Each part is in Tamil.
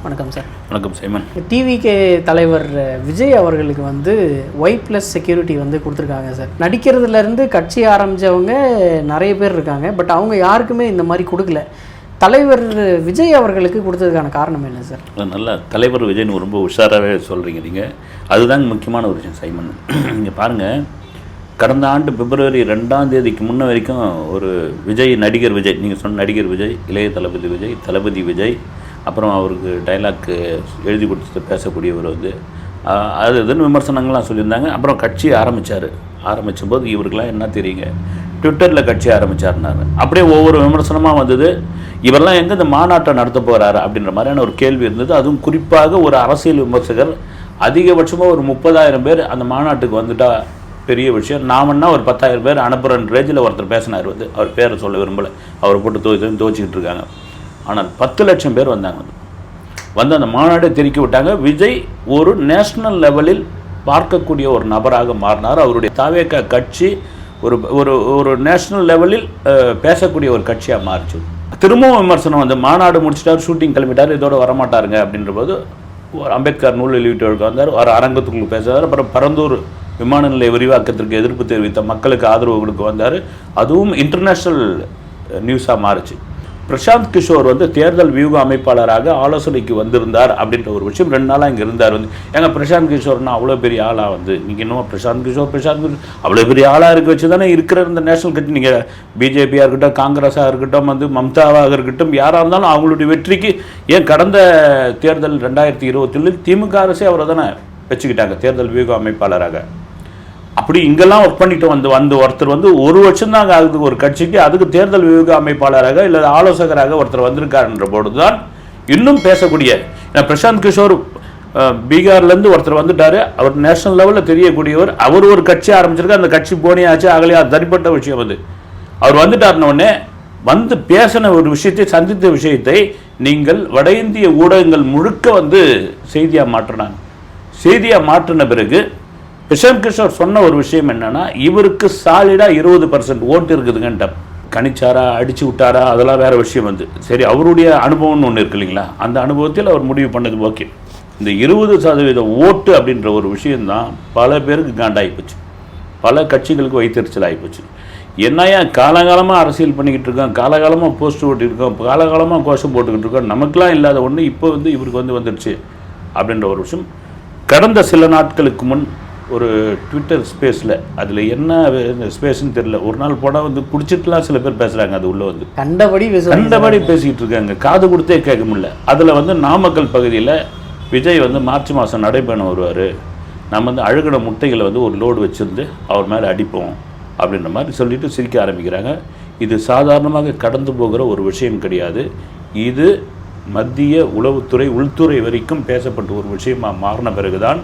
வணக்கம் சார். வணக்கம் சைமன். டிவிகே தலைவர் விஜய் அவர்களுக்கு வந்து Y+ செக்யூரிட்டி வந்து கொடுத்துருக்காங்க சார். நடிக்கிறதுலேருந்து கட்சி ஆரம்பித்தவங்க நிறைய பேர் இருக்காங்க, பட் அவங்க யாருக்குமே இந்த மாதிரி கொடுக்கல. தலைவர் விஜய் அவர்களுக்கு கொடுத்ததுக்கான காரணம் என்ன சார்? நல்லா தலைவர் விஜய்னு ரொம்ப உஷாராகவே சொல்கிறீங்க நீங்கள். அதுதாங்க முக்கியமான ஒரு விஷயம் சைமன். நீங்கள் பாருங்கள், கடந்த ஆண்டு பிப்ரவரி 2ஆம் தேதிக்கு முன்ன வரைக்கும் ஒரு விஜய், நடிகர் விஜய், நீங்கள் சொன்ன நடிகர் விஜய், இளைய தளபதி விஜய், தளபதி விஜய், அப்புறம் அவருக்கு டைலாக் எழுதி கொடுத்து பேசக்கூடியவர் வந்து அது இதுன்னு விமர்சனங்கள்லாம் சொல்லியிருந்தாங்க. அப்புறம் கட்சி ஆரம்பித்த போது இவருக்கெல்லாம் என்ன தெரியுங்க, ட்விட்டரில் கட்சி ஆரம்பித்தாருனாரு. அப்படியே ஒவ்வொரு விமர்சனமாக வந்தது. இவரெல்லாம் எங்கே இந்த மாநாட்டை நடத்த போகிறாரு அப்படின்ற மாதிரியான ஒரு கேள்வி இருந்தது. அதுவும் குறிப்பாக ஒரு அரசியல் விமர்சகர் அதிகபட்சமாக ஒரு 30,000 பேர் அந்த மாநாட்டுக்கு வந்துட்டால் பெரிய விஷயம், நாமன்னா ஒரு 10,000 பேர் அனுப்புகிற ரேஞ்சில் ஒருத்தர் பேசினார். வந்து அவர் பேரை சொல்ல விரும்பலை, அவரை போட்டு துவச்சிக்கிட்டு இருக்காங்க. ஆனால் 10 லட்சம் பேர் வந்தாங்க. வந்து அந்த மாநாட்டை தெரிவிக்க விட்டாங்க. விஜய் ஒரு நேஷ்னல் லெவலில் பார்க்கக்கூடிய ஒரு நபராக மாறினார். அவருடைய தாவேக கட்சி ஒரு ஒரு ஒரு நேஷ்னல் லெவலில் பேசக்கூடிய ஒரு கட்சியாக மாறிச்சு. திரும்பவும் விமர்சனம் வந்து மாநாடு முடிச்சிட்டார், ஷூட்டிங் கிளம்பிட்டார், இதோட வரமாட்டாருங்க அப்படின்ற போது ஒரு அம்பேத்கர் நூல் வெளியிட்டு வந்தார், ஒரு அரங்கத்துக்குள்ள பேசுகிறார். அப்புறம் பரந்தூர் விமான நிலைய விரிவாக்கத்திற்கு எதிர்ப்பு தெரிவித்த மக்களுக்கு ஆதரவு கொடுக்க வந்தார். அதுவும் இன்டர்நேஷ்னல் நியூஸாக மாறுச்சு. பிரசாந்த் கிஷோர் வந்து தேர்தல் வியூக அமைப்பாளராக ஆலோசனைக்கு வந்திருந்தார் அப்படின்ற ஒரு விஷயம் 2 நாளாக இங்கே இருந்தார். வந்து ஏங்க பிரசாந்த் கிஷோர்னா அவ்வளோ பெரிய ஆளாக வந்து நீங்கள் இன்னும் பிரசாந்த் கிஷோர் அவ்வளோ பெரிய ஆளாக இருக்க வச்சு தானே இருக்கிற இந்த நேஷனல் கட்சி. நீங்கள் பிஜேபியாக இருக்கட்டும், காங்கிரஸாக இருக்கட்டும், வந்து மம்தாவாக இருக்கட்டும், யாராக இருந்தாலும் அவங்களுடைய வெற்றிக்கு ஏன் கடந்த தேர்தல் 2020 திமுக அரசே அவரை தானே வச்சுக்கிட்டாங்க தேர்தல் வியூக அமைப்பாளராக. அப்படி இங்கெல்லாம் ஒர்க் பண்ணிட்டு வந்து ஒருத்தர் வந்து 1 வருஷம் தாங்க ஆகுது ஒரு கட்சிக்கு, அதுக்கு தேர்தல் வியூக அமைப்பாளராக இல்லை ஆலோசகராக ஒருத்தர் வந்திருக்காருன்ற போது தான் இன்னும் பேசக்கூடிய. பிரசாந்த் கிஷோர் பீகார்லேருந்து ஒருத்தர் வந்துட்டார், அவர் நேஷனல் லெவலில் தெரியக்கூடியவர். அவர் ஒரு கட்சி ஆரம்பிச்சிருக்காரு, அந்த கட்சி போனியாச்சு ஆகலையா, தனிப்பட்ட விஷயம். வந்து அவர் வந்துட்டார்ன உடனே வந்து பேசின ஒரு விஷயத்தை, சந்தித்த விஷயத்தை நீங்கள் வட இந்திய ஊடகங்கள் முழுக்க வந்து செய்தியாக மாற்றினாங்க. செய்தியாக மாற்றின பிறகு பிரசாந்த் கிஷோர் சொன்ன ஒரு விஷயம் என்னன்னா, இவருக்கு சாலிடாக 20% ஓட்டு இருக்குதுங்கன்ற. கணிச்சாரா, அடிச்சு விட்டாரா, அதெல்லாம் வேற விஷயம். வந்து சரி, அவருடைய அனுபவம்னு ஒன்று இருக்கு இல்லைங்களா, அந்த அனுபவத்தில் அவர் முடிவு பண்ணது ஓகே. இந்த 20% ஓட்டு அப்படின்ற ஒரு விஷயம்தான் பல பேருக்கு காண்டாகிப்போச்சு, பல கட்சிகளுக்கு வைத்தறிச்சல் ஆகிப்போச்சு. என்னையா காலகாலமாக அரசியல் பண்ணிக்கிட்டு இருக்கோம், காலகாலமாக போஸ்ட் ஓட்டிருக்கோம், காலகாலமாக கோஷம் போட்டுக்கிட்டு இருக்கோம், நமக்கெல்லாம் இல்லாத ஒன்று இப்போ வந்து இவருக்கு வந்துடுச்சு அப்படின்ற ஒரு விஷயம். கடந்த சில நாட்களுக்கு முன் ஒரு ட்விட்டர் ஸ்பேஸில், அதில் என்ன ஸ்பேஸ்ன்னு தெரியல, ஒரு நாள் போனால் வந்து குடிச்சிட்டுலாம் சில பேர் பேசுகிறாங்க. அது உள்ளே வந்து கண்டபடி பேசிக்கிட்டு இருக்காங்க, காது கொடுத்தே கேட்க முடியல. அதில் வந்து நாமக்கல் பகுதியில் விஜய் வந்து மார்ச் மாதம் நடைபயணம் வருவார், நம்ம வந்து அழுகின முட்டைகளை வந்து ஒரு லோடு வச்சுருந்து அவர் மேலே அடிப்போம் அப்படின்ற மாதிரி சொல்லிட்டு சிரிக்க ஆரம்பிக்கிறாங்க. இது சாதாரணமாக கடந்து போகிற ஒரு விஷயம் கிடையாது. இது மத்திய உளவுத்துறை, உள்துறை வரைக்கும் பேசப்பட்ட ஒரு விஷயமாக மாறின பிறகுதான்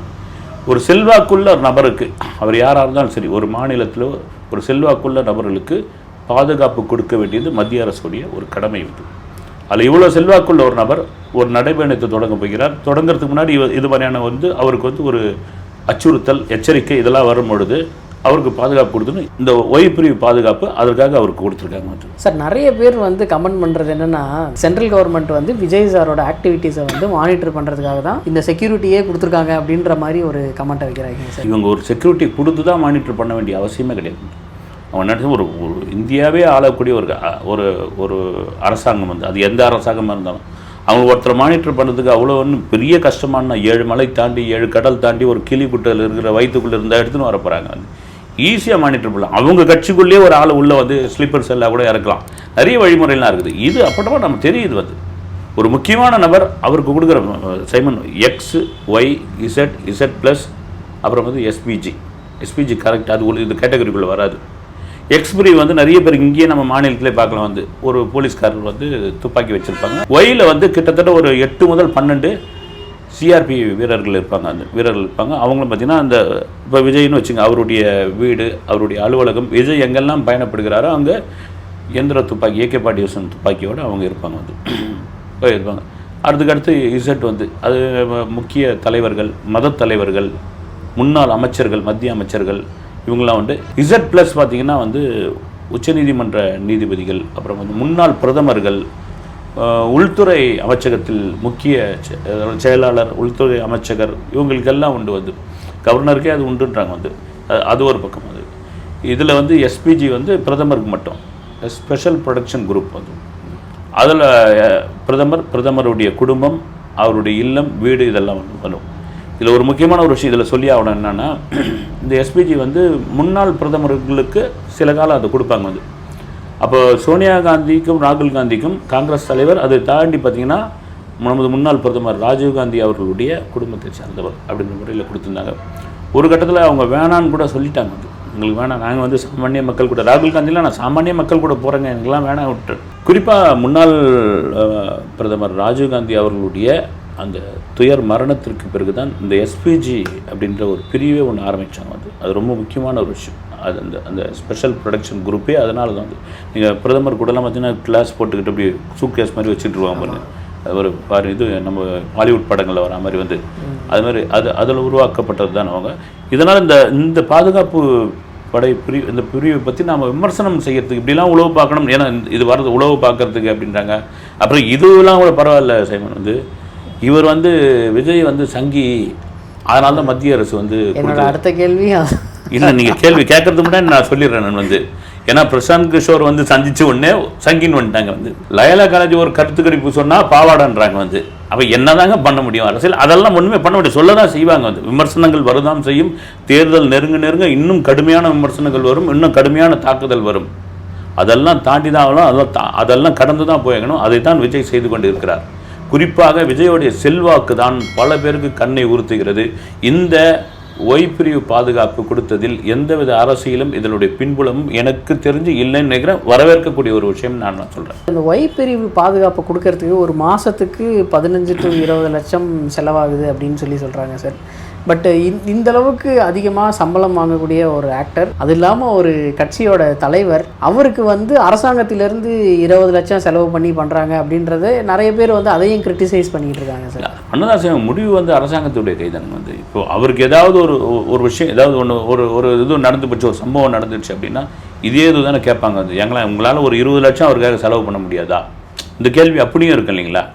ஒரு செல்வாக்குள்ள ஒரு நபருக்கு, அவர் யாராக இருந்தாலும் சரி, ஒரு மாநிலத்தில் ஒரு செல்வாக்குள்ள நபர்களுக்கு பாதுகாப்பு கொடுக்க வேண்டியது மத்திய அரசுடைய ஒரு கடமை உண்டு. அதில் இவ்வளோ செல்வாக்குள்ள ஒரு நபர் ஒரு நடைபயணத்தை தொடங்க போகிறார். தொடங்கிறதுக்கு முன்னாடி இது மாதிரியான வந்து அவருக்கு வந்து ஒரு அச்சுறுத்தல், எச்சரிக்கை இதெல்லாம் வரும் பொழுது அவருக்கு பாதுகாப்பு கொடுத்துன்னு இந்த Y பிரிவு பாதுகாப்பு அதற்காக அவருக்கு கொடுத்துருக்காங்க. சார், நிறைய பேர் வந்து கமெண்ட் பண்ணுறது என்னென்னா, சென்ட்ரல் கவர்மெண்ட் வந்து விஜய் சாரோட ஆக்டிவிட்டீஸை வந்து மானிட்டர் பண்ணுறதுக்காக தான் இந்த செக்யூரிட்டியே கொடுத்துருக்காங்க அப்படின்ற மாதிரி ஒரு கமெண்ட்டை வைக்கிறாங்க சார். இவங்க ஒரு செக்யூரிட்டி கொடுத்து தான் மானிட்டர் பண்ண வேண்டிய அவசியமே கிடையாது. அவங்க நினைச்ச ஒரு இந்தியாவே ஆளக்கூடிய ஒரு ஒரு அரசாங்கம் வந்து, அது எந்த அரசாங்கமாக இருந்தாலும் அவங்க ஒருத்தர் மானிட்டர் பண்ணுறதுக்கு அவ்வளோ ஒன்றும் பெரிய கஷ்டமான 7 மலை தாண்டி 7 கடல் தாண்டி ஒரு கிளிக்குட்டையில் இருக்கிற வயிற்றுக்குள்ளே இருந்தால் எடுத்துன்னு வர போகிறாங்க. வந்து ஈஸியாக மானிட்டர் பண்ணலாம். அவங்க கட்சிக்குள்ளேயே ஒரு ஆள் உள்ளே வந்து ஸ்லீப்பர் செல்லாக கூட இறக்கலாம். நிறைய வழிமுறைலாம் இருக்குது. இது அப்படின்னா நம்ம தெரியுது. வந்து ஒரு முக்கியமான நபர் அவருக்கு கொடுக்குற சைமன் X, Y, Z+, அப்புறம் வந்து SPG கரெக்ட், அது இது கேட்டகரிக்குள்ளே வராது. X பிரிவு வந்து நிறைய பேர் இங்கேயே நம்ம மாநிலத்திலே பார்க்கலாம். வந்து ஒரு போலீஸ்காரர் வந்து துப்பாக்கி வச்சுருப்பாங்க. Yயில் வந்து கிட்டத்தட்ட ஒரு 8 முதல் 12 CRP வீரர்கள் இருப்பாங்க. அந்த வீரர்கள் இருப்பாங்க. அவங்களும் பார்த்திங்கன்னா அந்த இப்போ விஜய்னு வச்சுங்க, அவருடைய வீடு, அவருடைய அலுவலகம், விஜய் எங்கெல்லாம் பயணப்படுகிறாரோ அங்கே எந்திர துப்பாக்கி, AK-47 துப்பாக்கியோடு அவங்க இருப்பாங்க. வந்து இருப்பாங்க. அதுக்கடுத்து Z வந்து அது முக்கிய தலைவர்கள், மத தலைவர்கள், முன்னாள் அமைச்சர்கள், மத்திய அமைச்சர்கள், இவங்களாம் வந்து. Z+ பார்த்திங்கன்னா வந்து உச்சநீதிமன்ற நீதிபதிகள், அப்புறம் வந்து முன்னாள் பிரதமர்கள், உள்துறை அமைச்சகத்தில் முக்கிய செயலாளர், உள்துறை அமைச்சகர் இவங்களுக்கெல்லாம் உண்டு வந்து, கவர்னருக்கே அது உண்டுன்றாங்க வந்து. அது ஒரு பக்கம். அது இதில் வந்து எஸ்பிஜி வந்து பிரதமருக்கு மட்டும், ஸ்பெஷல் ப்ரொடெக்ஷன் குரூப் வந்து. அதில் பிரதமருடைய குடும்பம், அவருடைய இல்லம், வீடு இதெல்லாம் வரும். இதில் ஒரு முக்கியமான ஒரு விஷயம் இதில் சொல்லி ஆகணும் என்னென்னா, இந்த எஸ்பிஜி வந்து முன்னாள் பிரதமர்களுக்கு சில காலம் அதை கொடுப்பாங்க வந்து. அப்போ சோனியா காந்திக்கும் ராகுல் காந்திக்கும் காங்கிரஸ் தலைவர், அதை தாண்டி பார்த்திங்கன்னா நமது முன்னாள் பிரதமர் ராஜீவ்காந்தி அவர்களுடைய குடும்பத்தை சேர்ந்தவர் அப்படின்ற முறையில் கொடுத்துருந்தாங்க. ஒரு கட்டத்தில் அவங்க வேணான்னு கூட சொல்லிட்டாங்க வந்து, எங்களுக்கு வேணாம், நாங்கள் வந்து சாமானிய மக்கள் கூட, ராகுல் காந்திலாம் நான் சாமானிய மக்கள் கூட போகிறேங்க, எங்களுக்கெல்லாம் வேணாம் விட்டு. குறிப்பாக முன்னாள் பிரதமர் ராஜீவ்காந்தி அவர்களுடைய அந்த துயர் மரணத்திற்கு பிறகு தான் இந்த எஸ்பிஜி அப்படின்ற ஒரு பிரிவே ஒன்று ஆரம்பித்தாங்க வந்து. அது ரொம்ப முக்கியமான ஒரு விஷயம். அது அந்த ஸ்பெஷல் ப்ரொடெக்ஷன் குரூப்பே அதனால தான் வந்து. நீங்கள் பிரதமர் கூடலாம் பார்த்தீங்கன்னா கிளாஸ் போட்டுக்கிட்டு அப்படி சூட்கேஸ் மாதிரி வச்சுட்டுருவாங்க பாருங்க. அது ஒரு இது நம்ம ஹாலிவுட் படங்களில் வர மாதிரி வந்து, அது மாதிரி அதில் உருவாக்கப்பட்டது தான் அவங்க. இதனால் இந்த பாதுகாப்பு படை இந்த பிரிவை பற்றி நாம் விமர்சனம் செய்யறதுக்கு, இப்படிலாம் உளவு பார்க்கணும், ஏன்னா இது வர்றது உளவு பார்க்கறதுக்கு அப்படின்றாங்க. அப்புறம் இதுலாம் கூட பரவாயில்ல சைமன் வந்து, இவர் வந்து விஜய் வந்து சங்கி, அதனால தான் மத்திய அரசு வந்து அடுத்த கேள்வி இல்லை, நீங்கள் கேள்வி கேட்கறதுக்கு முன்னாடி நான் சொல்லிடுறேன். நான் வந்து ஏன்னா பிரசாந்த் கிஷோர் வந்து சந்திச்சு உடனே சங்கின்னு வந்துட்டாங்க வந்து. லயோலா காலேஜ் ஒரு கருத்து கணிப்பு சொன்னால் பாவாடன்றாங்க வந்து. அப்போ என்னதாங்க பண்ண முடியும் அரசியல்? அதெல்லாம் ஒன்றுமே பண்ண முடியும், சொல்ல தான் செய்வாங்க வந்து. விமர்சனங்கள் வருதான் செய்யும். தேர்தல் நெருங்க இன்னும் கடுமையான விமர்சனங்கள் வரும், இன்னும் கடுமையான தாக்குதல் வரும். அதெல்லாம் தாண்டி தான் ஆகணும், அதெல்லாம் கடந்து தான் போயணும். அதைத்தான் விஜய் செய்து கொண்டு இருக்கிறார். குறிப்பாக விஜயோடைய செல்வாக்கு தான் பல பேருக்கு கண்ணை உறுத்துகிறது. இந்த ஒய்பிரிவு பாதுகாப்பு கொடுத்ததில் எந்தவித அரசியலும் இதனுடைய பின்புலமும் எனக்கு தெரிஞ்சு இல்லைன்னு நினைக்கிறேன். வரவேற்கக்கூடிய ஒரு விஷயம் நான் சொல்கிறேன். இந்த ஒய்பிரிவு பாதுகாப்பு கொடுக்கறதுக்கு ஒரு மாதத்துக்கு 15 to 20 லட்சம் செலவாகுது அப்படின்னு சொல்கிறாங்க சார். பட் இந்த அளவுக்கு அதிகமாக சம்பளம் வாங்கக்கூடிய ஒரு ஆக்டர், அது இல்லாமல் ஒரு கட்சியோட தலைவர், அவருக்கு வந்து அரசாங்கத்திலேருந்து 20 லட்சம் செலவு பண்ணி பண்ணுறாங்க அப்படின்றத நிறைய பேர் வந்து அதையும் கிரிட்டிசைஸ் பண்ணிக்கிட்டு இருக்காங்க சார். அண்ணதாசன் முடிவு வந்து அரசாங்கத்துடைய கைதான் வந்து. இப்போ அவருக்கு ஏதாவது ஒரு விஷயம், ஏதாவது ஒரு இது நடந்து போச்சு, ஒரு சம்பவம் நடந்துச்சு அப்படின்னா இதே இது தானே கேட்பாங்க வந்து. உங்களால் ஒரு 20 லட்சம் அவருக்காக செலவு பண்ண முடியாதா? இந்த கேள்வி அப்படியும் இருக்கு இல்லைங்களா?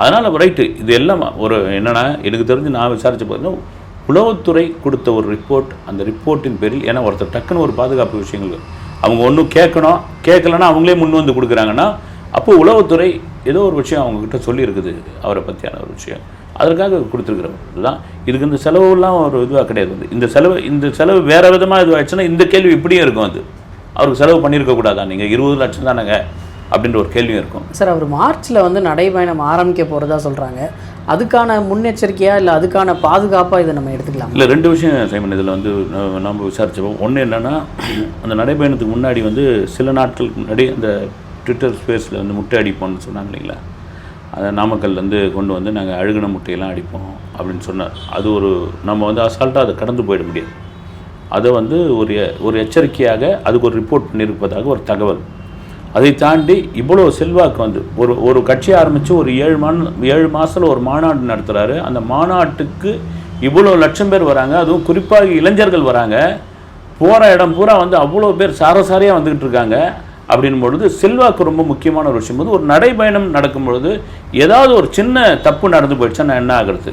அதனால் ரைட்டு, இது எல்லாம் ஒரு என்னென்னா, எனக்கு தெரிஞ்சு நான் விசாரித்த பார்த்தீங்கன்னா உளவுத்துறை கொடுத்த ஒரு ரிப்போர்ட், அந்த ரிப்போர்ட்டின் பேரில், ஏன்னா ஒருத்தர் டக்குன்னு ஒரு பாதுகாப்பு விஷயங்கள் அவங்க ஒன்றும் கேட்கலன்னா அவங்களே முன் வந்து கொடுக்குறாங்கன்னா, அப்போது உளவுத்துறை ஏதோ ஒரு விஷயம் அவங்கக்கிட்ட சொல்லியிருக்குது அவரை பற்றியான ஒரு விஷயம், அதற்காக கொடுத்துருக்குறவர் தான். இதுக்கு இந்த செலவுலாம் ஒரு இதுவாக கிடையாது வந்து. இந்த செலவு வேறு விதமாக இதுவாகிடுச்சுன்னா இந்த கேள்வி இப்படியும் இருக்கும் வந்து, அவருக்கு செலவு பண்ணியிருக்கக்கூடாதா, நீங்கள் 20 லட்சம் தானேங்க அப்படின்ற ஒரு கேள்வியும் இருக்கும் சார். அவர் மார்ச்சில் வந்து நடைபயணம் ஆரம்பிக்க போகிறதா சொல்கிறாங்க. அதுக்கான முன்னெச்சரிக்கையாக இல்லை அதுக்கான பாதுகாப்பாக இதை நம்ம எடுத்துக்கலாம்? இல்லை, 2 விஷயம் சைமன் இதில் வந்து நம்ம விசாரிச்சோம். ஒன்று என்னென்னா, அந்த நடைபயணத்துக்கு முன்னாடி வந்து சில நாட்களுக்கு முன்னாடி அந்த ட்விட்டர் ஸ்பேஸில் வந்து முட்டை அடிப்போம்னு சொன்னாங்க இல்லைங்களா? அதை நாமக்கல்லேருந்து கொண்டு வந்து நாங்கள் அழுகின முட்டையெல்லாம் அடிப்போம் அப்படின்னு சொன்னார். அது நம்ம வந்து அசால்ட்டாக அதை கடந்து போயிட முடியாது. அதை வந்து ஒரு எச்சரிக்கையாக அதுக்கு ஒரு ரிப்போர்ட் பண்ணியிருப்பதாக ஒரு தகவல். அதை தாண்டி இவ்வளோ செல்வாக்கு வந்து ஒரு கட்சி ஆரம்பித்து ஒரு 7 மாதத்தில் ஒரு மாநாடு நடத்துகிறாரு. அந்த மாநாட்டுக்கு இவ்வளோ லட்சம் பேர் வராங்க, அதுவும் குறிப்பாக இளைஞர்கள் வராங்க. போகிற இடம் பூரா வந்து அவ்வளோ பேர் சாரசாரியாக வந்துக்கிட்டு இருக்காங்க. அப்படின் பொழுது செல்வாக்கு ரொம்ப முக்கியமான ஒரு விஷயம். போது ஒரு நடைபயணம் நடக்கும் பொழுது ஏதாவது ஒரு சின்ன தப்பு நடந்து போயிடுச்சா நான் என்ன ஆகிறது?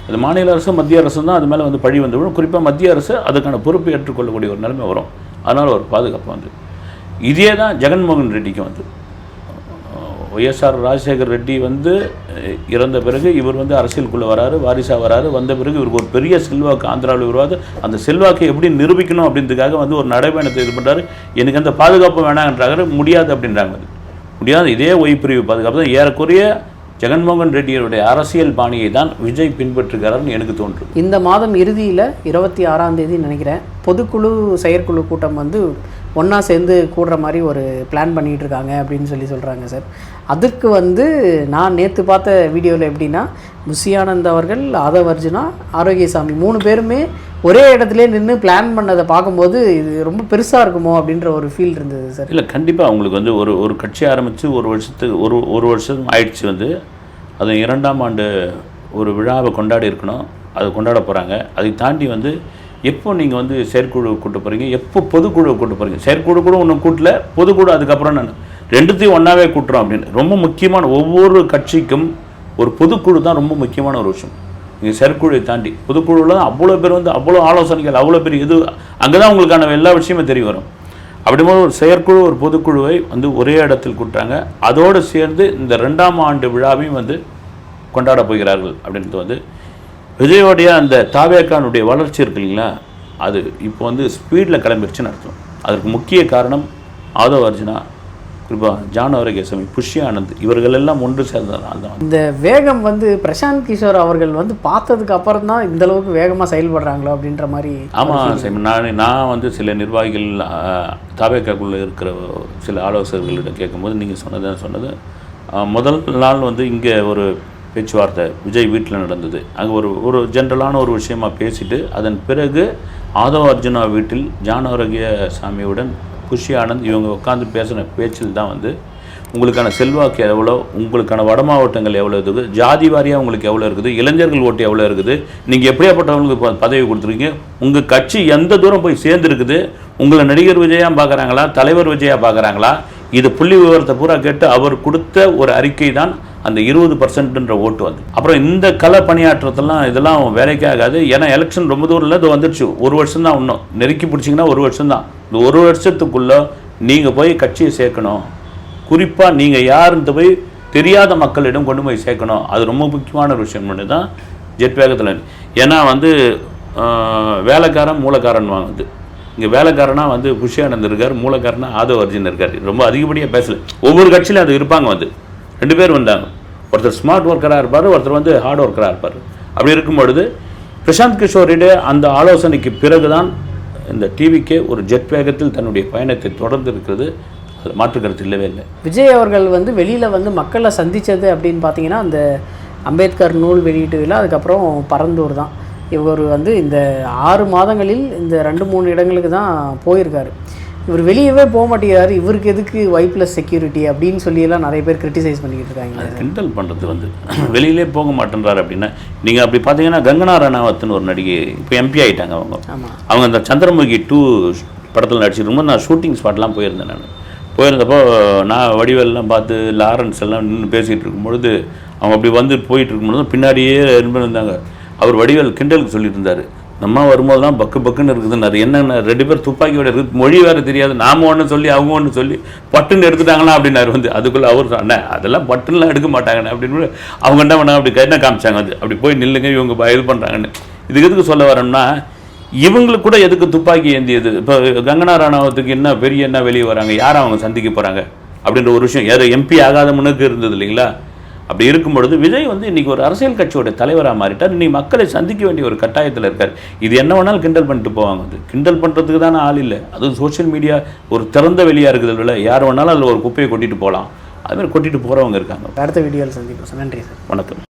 அது மாநில அரசு மத்திய அரசு தான் அது மேலே வந்து பழி வந்து விடும். குறிப்பாக மத்திய அரசு அதுக்கான பொறுப்பு ஏற்றுக்கொள்ளக்கூடிய ஒரு நிலைமை வரும். அதனால் ஒரு பாதுகாப்பு வந்து இதே தான் ஜெகன்மோகன் ரெட்டிக்கு வந்து. ஒய்எஸ்ஆர் ராஜசேகர் ரெட்டி வந்து இறந்த பிறகு இவர் வந்து அரசியலுக்குள்ளே வராரு, வாரிசாக வராரு. வந்த பிறகு இவருக்கு ஒரு பெரிய செல்வாக்கு ஆந்திராவில் உருவாது. அந்த செல்வாக்கை எப்படி நிரூபிக்கணும் அப்படின்றதுக்காக வந்து ஒரு நடைபயணத்தை இது பண்ணுறாரு. எனக்கு அந்த பாதுகாப்பு வேணாங்கன்றாங்க, முடியாது அப்படின்றாங்க. அது முடியாது. இதே ஒய்பிரிவு பாதுகாப்பு தான் ஏறக்குறைய ஜெகன்மோகன் ரெட்டியுடைய அரசியல் பாணியை தான் விஜய் பின்பற்றுகிறார்னு எனக்கு தோன்றும். இந்த மாதம் இறுதியில் 26ஆம் தேதி நினைக்கிறேன் பொதுக்குழு செயற்குழு கூட்டம் வந்து ஒன்றா சேர்ந்து கூடுற மாதிரி ஒரு பிளான் பண்ணிகிட்டு இருக்காங்க அப்படின்னு சொல்கிறாங்க சார். அதற்கு வந்து நான் நேற்று பார்த்த வீடியோவில் எப்படின்னா, புஷியானந்த் அவர்கள், ஆதவ் அர்ஜுனா, ஆரோக்கியசாமி 3 பேருமே ஒரே இடத்துல நின்று பிளான் பண்ணதை பார்க்கும்போது இது ரொம்ப பெருசாக இருக்குமோ அப்படின்ற ஒரு ஃபீல் இருந்தது சார். இல்லை, கண்டிப்பாக அவங்களுக்கு வந்து ஒரு கட்சி ஆரம்பித்து ஒரு வருஷம் ஆயிடுச்சு வந்து. அது 2ஆம் ஆண்டு ஒரு விழாவை கொண்டாடி இருக்கணும், அதை கொண்டாட போகிறாங்க. அதை தாண்டி வந்து எப்போ நீங்கள் வந்து செயற்குழு கூட்ட போகிறீங்க, எப்போ பொதுக்குழு கூட்ட போகிறீங்க? செயற்குழு கூட ஒன்றும் கூட்டல, பொதுக்குழு அதுக்கப்புறம் ரெண்டுத்தையும் ஒன்றாவே கூட்டுறோம் அப்படின்னு. ரொம்ப முக்கியமான ஒவ்வொரு கட்சிக்கும் ஒரு பொதுக்குழு தான் ரொம்ப முக்கியமான ஒரு விஷயம். நீங்கள் செயற்குழுவை தாண்டி பொதுக்குழுவில் தான் அவ்வளோ பேர் வந்து அவ்வளோ ஆலோசனைகள், அவ்வளோ பெரிய இது, அங்கே தான் உங்களுக்கான எல்லா விஷயமும் தெரிய வரும். அப்படிங்கும்போது ஒரு செயற்குழு ஒரு பொதுக்குழுவை வந்து ஒரே இடத்தில் கூட்டுறாங்க. அதோடு சேர்ந்து இந்த 2ஆம் ஆண்டு விழாவையும் வந்து கொண்டாட போகிறார்கள் அப்படின்றது வந்து விஜயோடைய அந்த தாவேக்கானுடைய வளர்ச்சி இருக்கு இல்லைங்களா, அது இப்போ வந்து ஸ்பீடில் கிளம்பிடுச்சுன்னு அர்த்தம். அதற்கு முக்கிய காரணம் ஆதவ் அர்ஜுனா, குறிப்பாக ஜான் ஆரோக்கியசாமி, புஷ்ய ஆனந்த், இவர்கள் எல்லாம் ஒன்று சேர்ந்ததுனால தான் இந்த வேகம் வந்து பிரசாந்த் கிஷோர் அவர்கள் வந்து பார்த்ததுக்கு அப்புறம் தான் இந்த அளவுக்கு வேகமாக செயல்படுறாங்களோ அப்படின்ற மாதிரி. ஆமாம் சைமன், நான் வந்து சில நிர்வாகிகள் தாவேக்காக்குள்ளே இருக்கிற சில ஆலோசகர்களிடம் கேட்கும்போது நீங்கள் சொன்னது முதல் நாள் வந்து இங்கே ஒரு பேச்சுவார்த்தை விஜய் வீட்டில் நடந்தது. அங்கே ஒரு ஜென்ரலான ஒரு விஷயமா பேசிட்டு அதன் பிறகு ஆதவ் அர்ஜுனா வீட்டில் ஜான் ஆரோக்கியசாமியுடன் புஷ்ய ஆனந்த் இவங்க உட்காந்து பேசின பேச்சில் தான் வந்து உங்களுக்கான செல்வாக்கு எவ்வளோ, உங்களுக்கான வட மாவட்டங்கள் எவ்வளோ இருக்குது, ஜாதி வாரியாக உங்களுக்கு எவ்வளோ இருக்குது, இளைஞர்கள் ஓட்டு எவ்வளோ இருக்குது, நீங்கள் எப்படியாப்பட்டவங்களுக்கு பதவி கொடுத்துருக்கீங்க, உங்கள் கட்சி எந்த தூரம் போய் சேர்ந்துருக்குது, உங்களை நடிகர் விஜயா பார்க்குறாங்களா, தலைவர் விஜயா பார்க்குறாங்களா, இது புள்ளி விவரத்தை பூரா கேட்டு அவர் கொடுத்த ஒரு அறிக்கை தான் அந்த 20% ஓட்டு வந்து. அப்புறம் இந்த கள பணியாற்றத்தெல்லாம் இதெல்லாம் வேலைக்கே ஆகாது. ஏன்னா எலெக்ஷன் ரொம்ப தூரம் இது வந்துடுச்சு, 1 வருஷம் தான் இன்னும் நெருக்கி பிடிச்சிங்கன்னா 1 வருஷம் தான். இந்த 1 வருஷத்துக்குள்ளே நீங்கள் போய் கட்சியை சேர்க்கணும். குறிப்பாக நீங்கள் யாருன்னு போய் தெரியாத மக்களிடம் கொண்டு போய் சேர்க்கணும். அது ரொம்ப முக்கியமான ஒரு விஷயம் மட்டும் தான் ஜெட் வேகத்தில். ஏன்னா வந்து வேலைக்காரன் மூலக்காரன் வாங்குது. இங்கே வேலைக்காரனாக வந்து புஷ்யானந்த் இருக்கார், மூலக்காரனாக ஆதவ் அர்ஜுன் இருக்கார். ரொம்ப அதிகப்படியாக பேசலை. ஒவ்வொரு கட்சியிலும் அது இருப்பாங்க. வந்து 2 பேர் வந்தாங்க. ஒருத்தர் ஸ்மார்ட் ஒர்க்கராக இருப்பார், ஒருத்தர் வந்து ஹார்ட் ஒர்க்கராக இருப்பார். அப்படி இருக்கும் பொழுது பிரசாந்த் கிஷோரிட அந்த ஆலோசனைக்கு பிறகுதான் இந்த டிவிக்கே ஒரு ஜெட் வேகத்தில் தன்னுடைய பயணத்தை தொடர்ந்து இருக்கிறது. அதில் மாற்று கருத்து இல்லவே இல்லை. விஜய் அவர்கள் வந்து வெளியில் வந்து மக்களை சந்தித்தது அப்படின்னு பார்த்தீங்கன்னா அந்த அம்பேத்கர் நூல் வெளியீட்டு விழா, அதுக்கப்புறம் பரந்தூர் தான். இவர் வந்து இந்த 6 மாதங்களில் இந்த 2-3 இடங்களுக்கு தான் போயிருக்காரு. இவர் வெளியவே போக மாட்டேங்கிறாரு. இவருக்கு எதுக்கு Y+ செக்யூரிட்டி அப்படின்னு சொல்லியெல்லாம் நிறைய பேர் கிரிட்டிசைஸ் பண்ணிக்கிட்டு இருக்காங்க. கிண்டல் பண்ணுறது வந்து வெளியிலே போக மாட்டேன்றாரு அப்படின்னா, நீங்கள் அப்படி பார்த்தீங்கன்னா கங்கனா ரணாவத்னு ஒரு நடிகை இப்போ MP ஆகிட்டாங்க. அவங்க அந்த சந்திரமுகி 2 படத்தில் நடிச்சிருக்கும்போது நான் ஷூட்டிங் ஸ்பாட்லாம் போயிருந்தேன். போயிருந்தப்போ நான் வடிவெல்லாம் பார்த்து லாரன்ஸ் எல்லாம் நின்று பேசிகிட்டு இருக்கும்பொழுது அவங்க அப்படி வந்து போயிட்டு இருக்கும்பொழுது பின்னாடியே இருந்தாங்க. அவர் வடிவேல் கிண்டலுக்கு சொல்லிட்டு இருந்தார், நம்ம வரும்போதெல்லாம் பக்குன்னு இருக்குதுன்னாரு. என்னென்ன 2 பேர் துப்பாக்கியோட இருக்குது, மொழி வேறு தெரியாது, நாம் ஒன்று சொல்லி அவங்க ஒன்று சொல்லி பட்டுன்னு எடுத்துட்டாங்களா அப்படின்னாரு. வந்து அதுக்குள்ளே அவர் சொன்னேன், அதெல்லாம் பட்டுன்னெலாம் எடுக்க மாட்டாங்கண்ணே அப்படின்னு. அவங்க என்ன பண்ணாங்க, அப்படி கைண்ணா காமிச்சாங்க. வந்து அப்படி போய் நில்லுங்க, இவங்க இது பண்ணுறாங்கன்னு. இதுக்கு எதுக்கு சொல்ல வரோம்னா, இவங்களுக்கு கூட எதுக்கு துப்பாக்கி ஏந்தியது? இப்போ கங்கனா ரணாவத்துக்கு என்ன பெரிய என்ன வெளியே வராங்க, யாரை அவங்க சந்திக்க போகிறாங்க அப்படின்ற ஒரு விஷயம் யார் MP ஆகாத முன்னுக்கு இருந்தது இல்லைங்களா? அப்படி இருக்கும் பொழுது விஜய் வந்து இன்றைக்கி ஒரு அரசியல் கட்சியோட தலைவராக மாறிட்டார். இன்றைக்கி மக்களை சந்திக்க வேண்டிய ஒரு கட்டாயத்தில் இருக்கார். இது என்ன வேணாலும் கிண்டல் பண்ணிட்டு போவாங்க. வந்து கிண்டல் பண்ணுறதுக்கு தானே ஆள் இல்லை. அதுவும் சோஷியல் மீடியா ஒரு திறந்த வெளியாக இருக்குது இல்லை, யார் வேணாலும் அதில் ஒரு குப்பையை கொட்டிட்டு போகலாம். அதுமாதிரி கொட்டிட்டு போகிறவங்க இருக்காங்க. அடுத்த வீடியோவில் சந்திப்போம் சார். நன்றி சார். வணக்கம்.